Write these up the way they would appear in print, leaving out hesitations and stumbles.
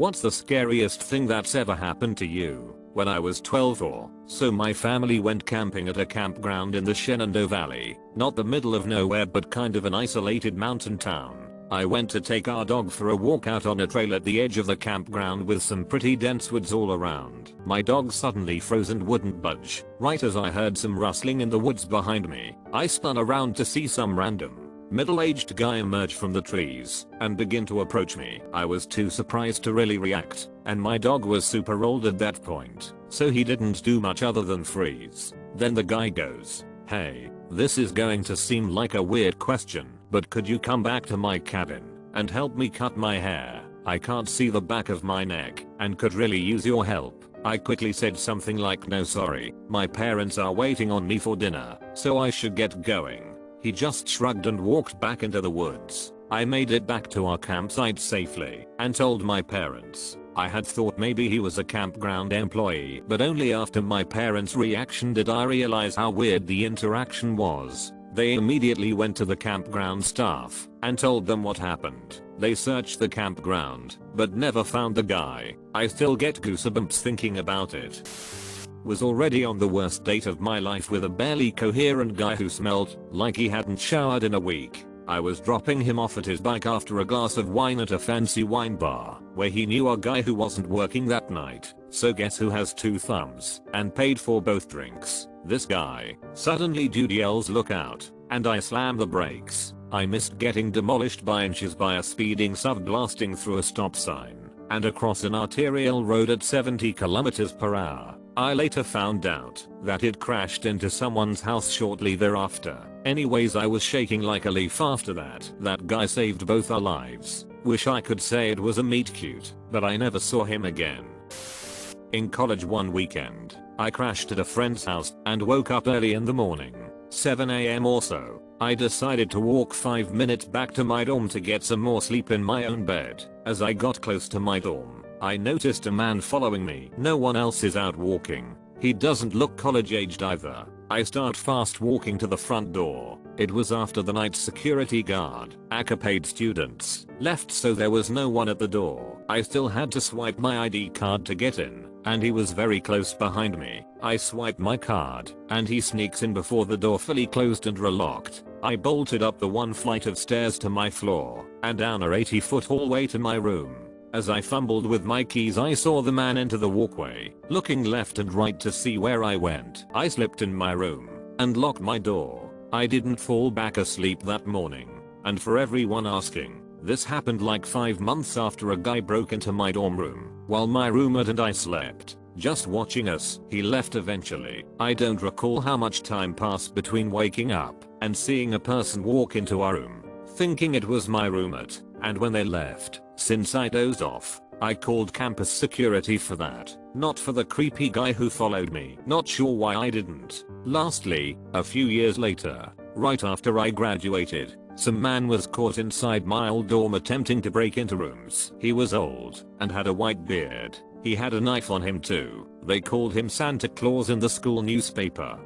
What's the scariest thing that's ever happened to you? When I was 12 or so, my family went camping at a campground in the Shenandoah Valley, not the middle of nowhere but kind of an isolated mountain town. I went to take our dog for a walk out on a trail at the edge of the campground with some pretty dense woods all around. My dog suddenly froze and wouldn't budge. Right as I heard some rustling in the woods behind me, I spun around to see some random, middle-aged guy emerge from the trees and begin to approach me. I was too surprised to really react, and my dog was super old at that point, so he didn't do much other than freeze. Then the guy goes, "Hey, this is going to seem like a weird question, but could you come back to my cabin and help me cut my hair? I can't see the back of my neck and could really use your help." I quickly said something like, "No sorry, my parents are waiting on me for dinner, so I should get going." He just shrugged and walked back into the woods. I made it back to our campsite safely and told my parents. I had thought maybe he was a campground employee, but only after my parents' reaction did I realize how weird the interaction was. They immediately went to the campground staff and told them what happened. They searched the campground, but never found the guy. I still get goosebumps thinking about it. Was already on the worst date of my life with a barely coherent guy who smelled like he hadn't showered in a week. I was dropping him off at his bike after a glass of wine at a fancy wine bar where he knew a guy who wasn't working that night. So guess who has 2 thumbs and paid for both drinks? This guy. Suddenly dude yells, "Look out," and I slam the brakes. I missed getting demolished by inches by a speeding sub blasting through a stop sign and across an arterial road at 70 km/h. I later found out that it crashed into someone's house shortly thereafter. Anyways, I was shaking like a leaf after that. That guy saved both our lives. Wish I could say it was a meet cute, but I never saw him again. In college one weekend, I crashed at a friend's house and woke up early in the morning, 7 AM or so. I decided to walk 5 minutes back to my dorm to get some more sleep in my own bed. As I got close to my dorm, I noticed a man following me. No one else is out walking. He doesn't look college aged either. I start fast walking to the front door. It was after the night security guard, aka paid students, left, so there was no one at the door. I still had to swipe my ID card to get in, and he was very close behind me. I swipe my card, and he sneaks in before the door fully closed and relocked. I bolted up the 1 flight of stairs to my floor, and down a 80-foot hallway to my room. As I fumbled with my keys, I saw the man enter the walkway, looking left and right to see where I went. I slipped in my room and locked my door. I didn't fall back asleep that morning. And for everyone asking, this happened like 5 months after a guy broke into my dorm room while my roommate and I slept, just watching us. He left eventually. I don't recall how much time passed between waking up and seeing a person walk into our room, thinking it was my roommate, and when they left. Since I dozed off, I called campus security for that, not for the creepy guy who followed me. Not sure why I didn't. Lastly, a few years later, right after I graduated, some man was caught inside my old dorm attempting to break into rooms. He was old and had a white beard. He had a knife on him too. They called him Santa Claus in the school newspaper.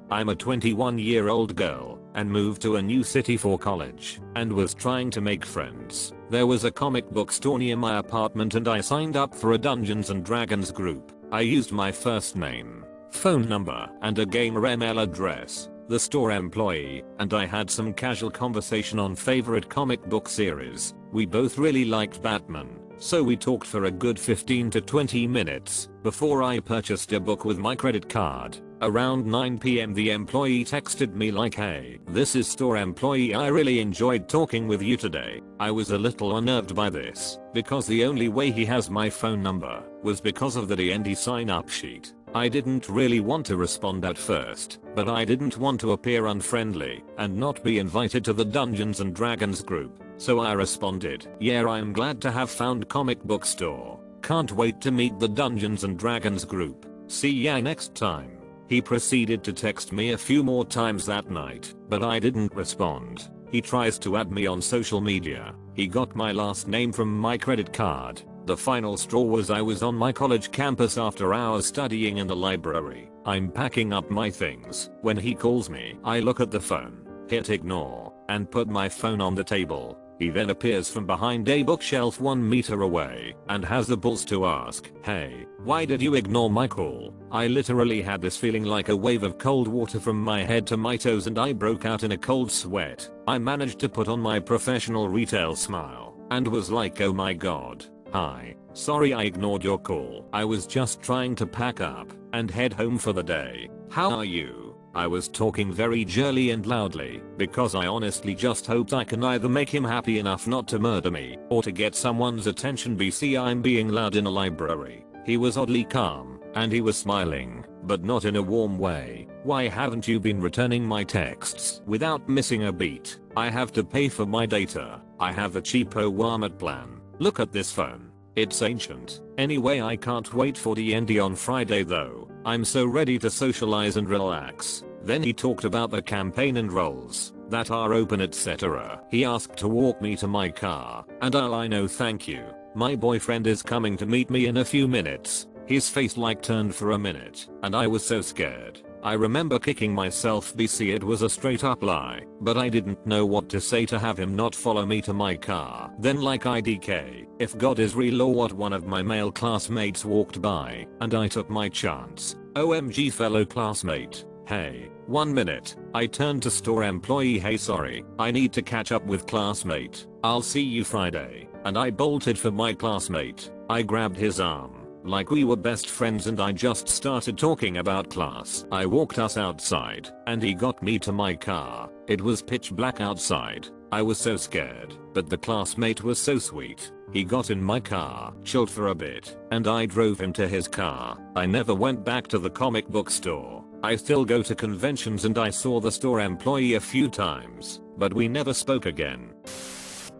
I'm a 21-year-old girl and moved to a new city for college and was trying to make friends. There was a comic book store near my apartment and I signed up for a Dungeons and Dragons group. I used my first name, phone number, and a gamer email address. The store employee and I had some casual conversation on favorite comic book series. We both really liked Batman, so we talked for a good 15 to 20 minutes before I purchased a book with my credit card. Around 9 PM the employee texted me like, "Hey, this is store employee, I really enjoyed talking with you today." I was a little unnerved by this, because the only way he has my phone number was because of the D&D sign up sheet. I didn't really want to respond at first, but I didn't want to appear unfriendly and not be invited to the Dungeons and Dragons group, so I responded, "Yeah, I'm glad to have found comic book store. Can't wait to meet the Dungeons and Dragons group. See ya next time." He proceeded to text me a few more times that night, but I didn't respond. He tries to add me on social media. He got my last name from my credit card. The final straw was I was on my college campus after hours studying in the library. I'm packing up my things when he calls me. I look at the phone, hit ignore, and put my phone on the table. He then appears from behind a bookshelf 1 meter away and has the balls to ask, "Hey, why did you ignore my call?" I literally had this feeling like a wave of cold water from my head to my toes and I broke out in a cold sweat. I managed to put on my professional retail smile and was like, "Oh my god. Hi, sorry I ignored your call. I was just trying to pack up and head home for the day. How are you?" I was talking very jolly and loudly because I honestly just hoped I can either make him happy enough not to murder me or to get someone's attention. BC, I'm being loud in a library. He was oddly calm and he was smiling, but not in a warm way. "Why haven't you been returning my texts?" Without missing a beat. "I have to pay for my data. I have the cheapo Walmart plan. Look at this phone. It's ancient. Anyway, I can't wait for D&D on Friday though. I'm so ready to socialize and relax." Then he talked about the campaign and roles that are open, etc. He asked to walk me to my car and I know thank you. My boyfriend is coming to meet me in a few minutes. His face like turned for a minute and I was so scared. I remember kicking myself. BC, it was a straight up lie, but I didn't know what to say to have him not follow me to my car. Then like IDK, if God is real or what, one of my male classmates walked by and I took my chance. OMG fellow classmate. "Hey, 1 minute." I turned to store employee. "Hey, sorry, I need to catch up with classmate. I'll see you Friday." And I bolted for my classmate. I grabbed his arm like we were best friends and I just started talking about class. I walked us outside and he got me to my car. It was pitch black outside. I was so scared, but the classmate was so sweet. He got in my car, chilled for a bit, and I drove him to his car. I never went back to the comic book store. I still go to conventions and I saw the store employee a few times, but we never spoke again.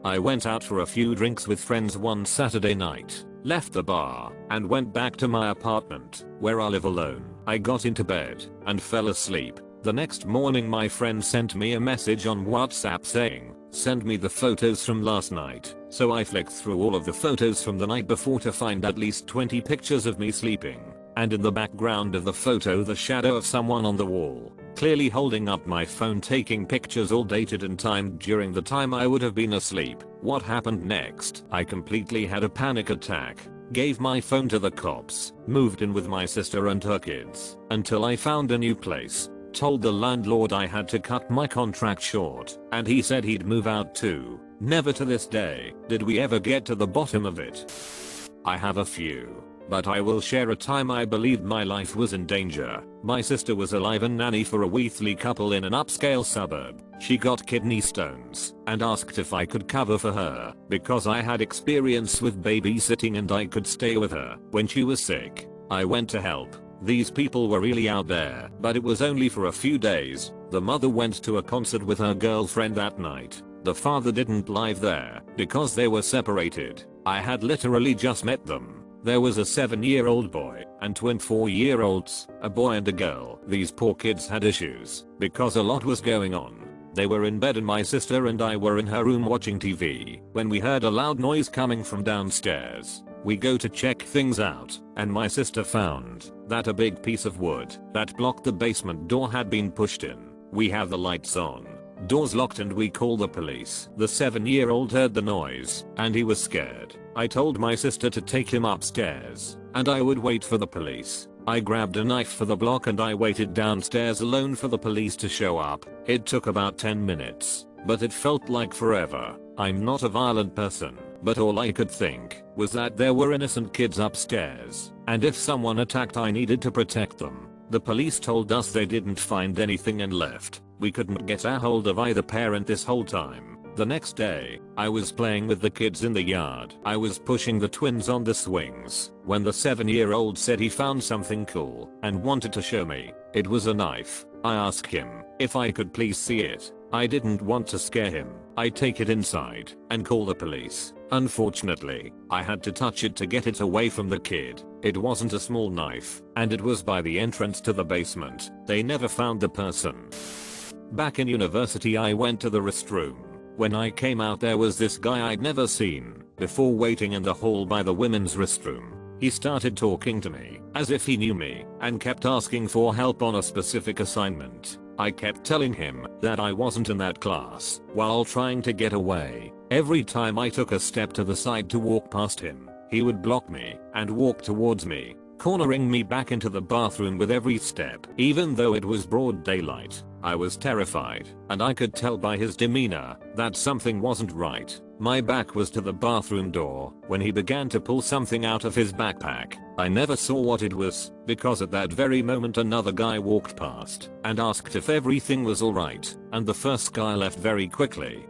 I went out for a few drinks with friends one Saturday night, left the bar, and went back to my apartment, where I live alone. I got into bed and fell asleep. The next morning my friend sent me a message on WhatsApp saying, "Send me the photos from last night." So I flicked through all of the photos from the night before to find at least 20 pictures of me sleeping. And in the background of the photo, the shadow of someone on the wall, clearly holding up my phone, taking pictures all dated and timed during the time I would have been asleep. What happened next? I completely had a panic attack, gave my phone to the cops, moved in with my sister and her kids until I found a new place, told the landlord I had to cut my contract short, and he said he'd move out too. Never to this day did we ever get to the bottom of it. I have a few, but I will share a time I believed my life was in danger. My sister was alive and nanny for a wealthy couple in an upscale suburb. She got kidney stones and asked if I could cover for her because I had experience with babysitting and I could stay with her when she was sick. I went to help. These people were really out there, but it was only for a few days. The mother went to a concert with her girlfriend that night. The father didn't live there because they were separated. I had literally just met them. There was a 7-year-old boy and twin 4-year-olds, a boy and a girl. These poor kids had issues because a lot was going on. They were in bed and my sister and I were in her room watching TV when we heard a loud noise coming from downstairs. We go to check things out and my sister found that a big piece of wood that blocked the basement door had been pushed in. We have the lights on, doors locked, and we call the police. The 7-year-old heard the noise and he was scared. I told my sister to take him upstairs and I would wait for the police. I grabbed a knife for the block and I waited downstairs alone for the police to show up. It took about 10 minutes, but it felt like forever. I'm not a violent person, but all I could think was that there were innocent kids upstairs, and if someone attacked I needed to protect them. The police told us they didn't find anything and left. We couldn't get a hold of either parent this whole time. The next day, I was playing with the kids in the yard. I was pushing the twins on the swings when the 7-year-old said he found something cool and wanted to show me. It was a knife. I asked him if I could please see it. I didn't want to scare him. I take it inside and call the police. Unfortunately, I had to touch it to get it away from the kid. It wasn't a small knife, and it was by the entrance to the basement. They never found the person. Back in university, I went to the restroom. When I came out, there was this guy I'd never seen before waiting in the hall by the women's restroom. He started talking to me as if he knew me and kept asking for help on a specific assignment. I kept telling him that I wasn't in that class while trying to get away. Every time I took a step to the side to walk past him, he would block me and walk towards me, cornering me back into the bathroom with every step. Even though it was broad daylight, I was terrified, and I could tell by his demeanor that something wasn't right. My back was to the bathroom door when he began to pull something out of his backpack. I never saw what it was, because at that very moment another guy walked past and asked if everything was alright, and the first guy left very quickly.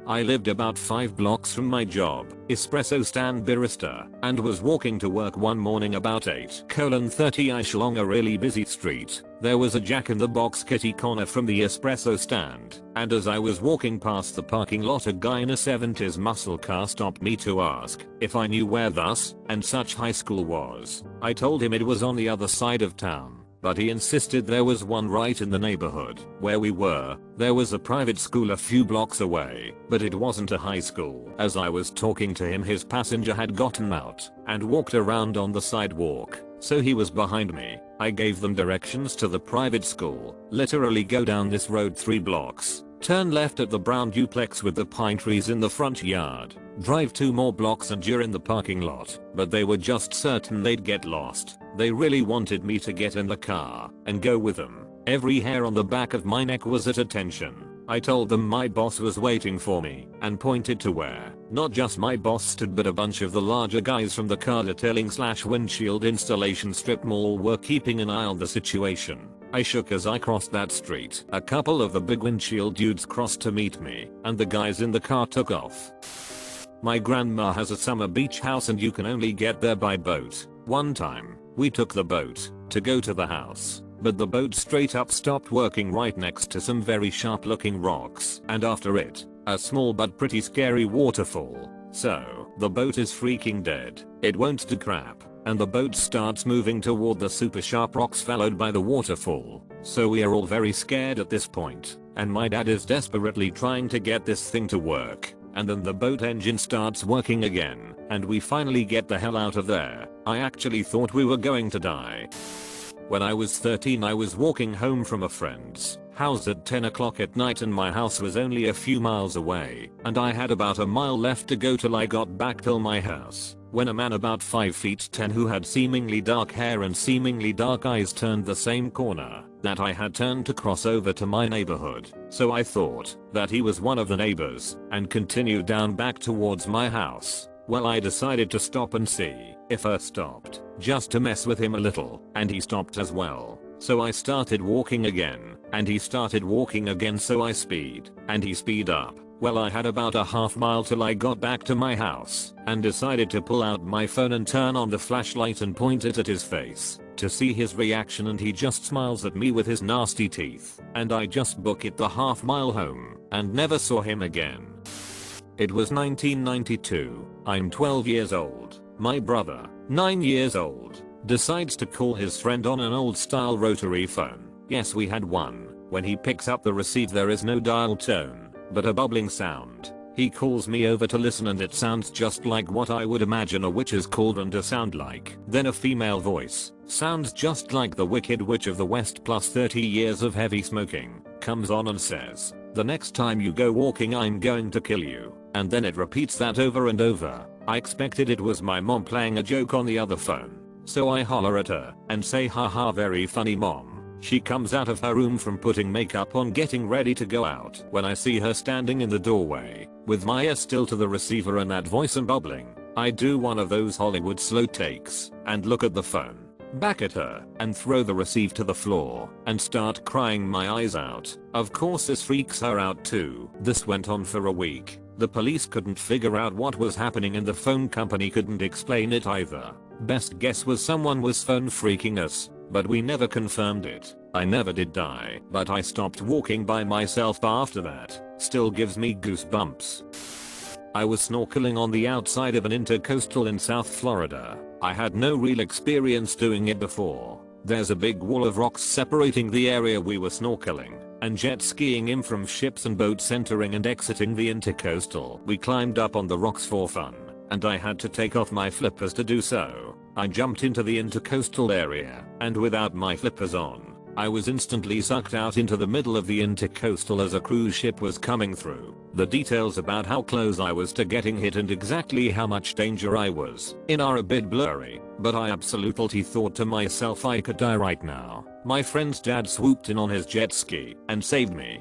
I lived about 5 blocks from my job, espresso stand barista, and was walking to work one morning about 8:30ish along a really busy street. There was a Jack-in-the-Box kitty corner from the espresso stand, and as I was walking past the parking lot, a guy in a 70s muscle car stopped me to ask if I knew where thus and such high school was. I told him it was on the other side of town, but he insisted there was one right in the neighborhood where we were. There was a private school a few blocks away, but it wasn't a high school. As I was talking to him, his passenger had gotten out and walked around on the sidewalk, so he was behind me. I gave them directions to the private school. Literally go down this road 3 blocks, turn left at the brown duplex with the pine trees in the front yard, drive 2 more blocks and you're in the parking lot. But they were just certain they'd get lost. They really wanted me to get in the car and go with them. Every hair on the back of my neck was at attention. I told them my boss was waiting for me and pointed to where not just my boss stood, but a bunch of the larger guys from the car detailing / windshield installation strip mall were keeping an eye on the situation. I shook as I crossed that street. A couple of the big windshield dudes crossed to meet me, and the guys in the car took off. My grandma has a summer beach house and you can only get there by boat. One time, we took the boat to go to the house, but the boat straight up stopped working right next to some very sharp looking rocks, and after it, a small but pretty scary waterfall. So, the boat is freaking dead. It won't do crap, and the boat starts moving toward the super sharp rocks followed by the waterfall. So we are all very scared at this point, and my dad is desperately trying to get this thing to work. And then the boat engine starts working again, and we finally get the hell out of there. I actually thought we were going to die. When I was 13, I was walking home from a friend's house at 10 o'clock at night, and my house was only a few miles away, and I had about a mile left to go till I got back to my house, when a man about 5'10" who had seemingly dark hair and seemingly dark eyes turned the same corner that I had turned to cross over to my neighborhood. So I thought that he was one of the neighbors and continued down back towards my house. Well, I decided to stop and see if he stopped, just to mess with him a little, and he stopped as well. So I started walking again, and he started walking again, so I speed, and he speed up. Well, I had about a half mile till I got back to my house, and decided to pull out my phone and turn on the flashlight and point it at his face to see his reaction, and he just smiles at me with his nasty teeth, and I just book it the half mile home and never saw him again. It was 1992. I'm 12 years old. My brother, 9 years old, decides to call his friend on an old style rotary phone. Yes, we had one. When he picks up the receive, there is no dial tone, but a bubbling sound. He calls me over to listen, and it sounds just like what I would imagine a witch's cauldron to sound like. Then a female voice, sounds just like the Wicked Witch of the West plus 30 years of heavy smoking, comes on and says, "The next time you go walking, I'm going to kill you." And then it repeats that over and over. I expected it was my mom playing a joke on the other phone, so I holler at her and say, "Haha, very funny, mom." She comes out of her room from putting makeup on, getting ready to go out, when I see her standing in the doorway with my ear still to the receiver and that voice and bubbling. I do one of those Hollywood slow takes and look at the phone, back at her, and throw the receive to the floor and start crying my eyes out. Of course this freaks her out too. This went on for a week. The police couldn't figure out what was happening, and the phone company couldn't explain it either. Best guess was someone was phone freaking us, but we never confirmed it. I never did die, but I stopped walking by myself after that. Still gives me goosebumps. I was snorkeling on the outside of an intercoastal in South Florida. I had no real experience doing it before. There's a big wall of rocks separating the area we were snorkeling and jet skiing in from ships and boats entering and exiting the intercoastal. We climbed up on the rocks for fun, and I had to take off my flippers to do so. I jumped into the intercoastal area, and without my flippers on, I was instantly sucked out into the middle of the intercoastal as a cruise ship was coming through. The details about how close I was to getting hit and exactly how much danger I was in are a bit blurry, but I absolutely thought to myself I could die right now. My friend's dad swooped in on his jet ski and saved me.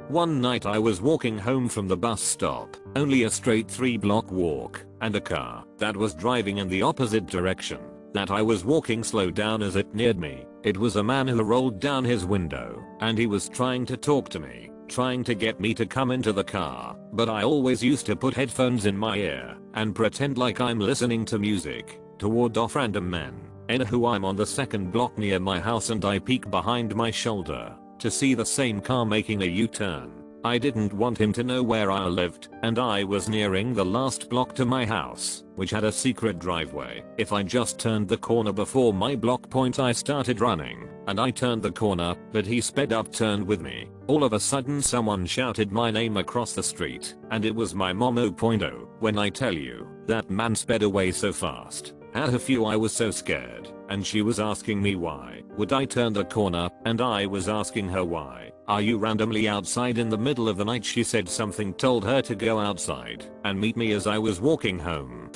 One night I was walking home from the bus stop, only a straight 3-block walk, and a car that was driving in the opposite direction that I was walking slowed down as it neared me. It was a man who rolled down his window and he was trying to talk to me, trying to get me to come into the car, but I always used to put headphones in my ear and pretend like I'm listening to music to ward off random men. Anywho, I'm on the second block near my house and I peek behind my shoulder to see the same car making a U-turn. I didn't want him to know where I lived, and I was nearing the last block to my house, which had a secret driveway. If I just turned the corner before my block point, I started running, and I turned the corner, but he sped up turned with me. All of a sudden someone shouted my name across the street, and it was my mom. 0.0. When I tell you, that man sped away so fast. Had a few, I was so scared, and she was asking me why would I turn the corner, and I was asking her why. Are you randomly outside in the middle of the night? She said something told her to go outside and meet me as I was walking home.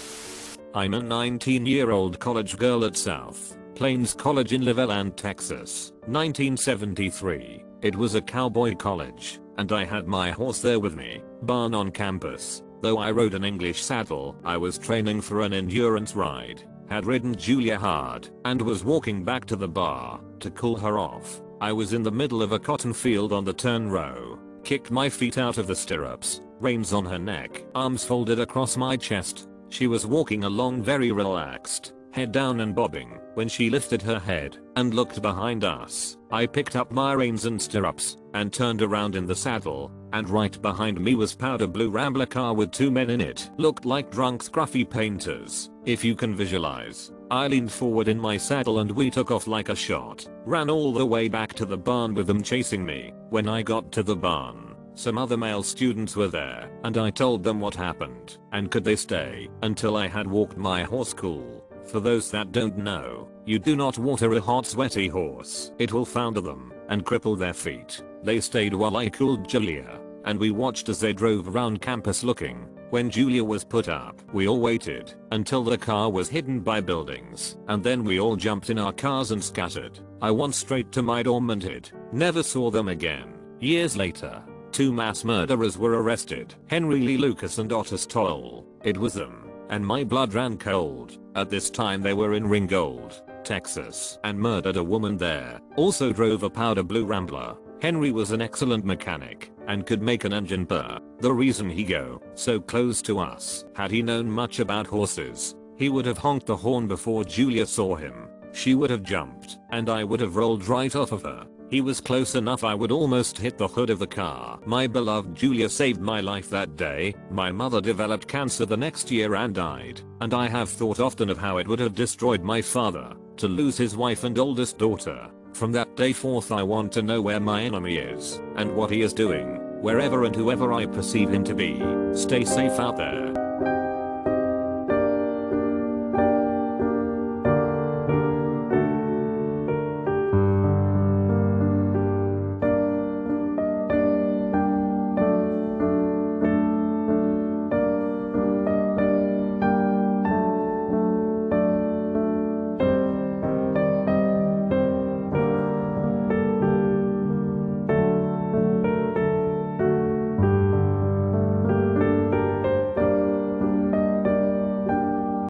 I'm a 19-year-old college girl at South Plains College in Liverland, Texas, 1973. It was a cowboy college, and I had my horse there with me, barn on campus. Though I rode an English saddle, I was training for an endurance ride, had ridden Julia hard, and was walking back to the bar to cool her off. I was in the middle of a cotton field on the turn row, kicked my feet out of the stirrups, reins on her neck, arms folded across my chest. She was walking along very relaxed, head down and bobbing. When she lifted her head and looked behind us, I picked up my reins and stirrups and turned around in the saddle, and right behind me was powder blue Rambler car with 2 men in it. Looked like drunk scruffy painters, if you can visualize. I leaned forward in my saddle and we took off like a shot. Ran all the way back to the barn with them chasing me. When I got to the barn, some other male students were there, and I told them what happened and could they stay until I had walked my horse cool. For those that don't know, you do not water a hot sweaty horse. It will founder them and cripple their feet. They stayed while I cooled Julia, and we watched as they drove around campus looking. When Julia was put up, we all waited until the car was hidden by buildings, and then we all jumped in our cars and scattered. I went straight to my dorm and hid. Never saw them again. Years later, 2 mass murderers were arrested. Henry Lee Lucas and Otis Toole. It was them, and my blood ran cold. At this time they were in Ringgold, Texas, and murdered a woman there. Also drove a powder blue Rambler. Henry was an excellent mechanic and could make an engine purr. The reason he go so close to us, had he known much about horses, he would have honked the horn before Julia saw him. She would have jumped, and I would have rolled right off of her. He was close enough I would almost hit the hood of the car. My beloved Julia saved my life that day. My mother developed cancer the next year and died, and I have thought often of how it would have destroyed my father to lose his wife and oldest daughter. From that day forth I want to know where my enemy is and what he is doing, wherever and whoever I perceive him to be. Stay safe out there.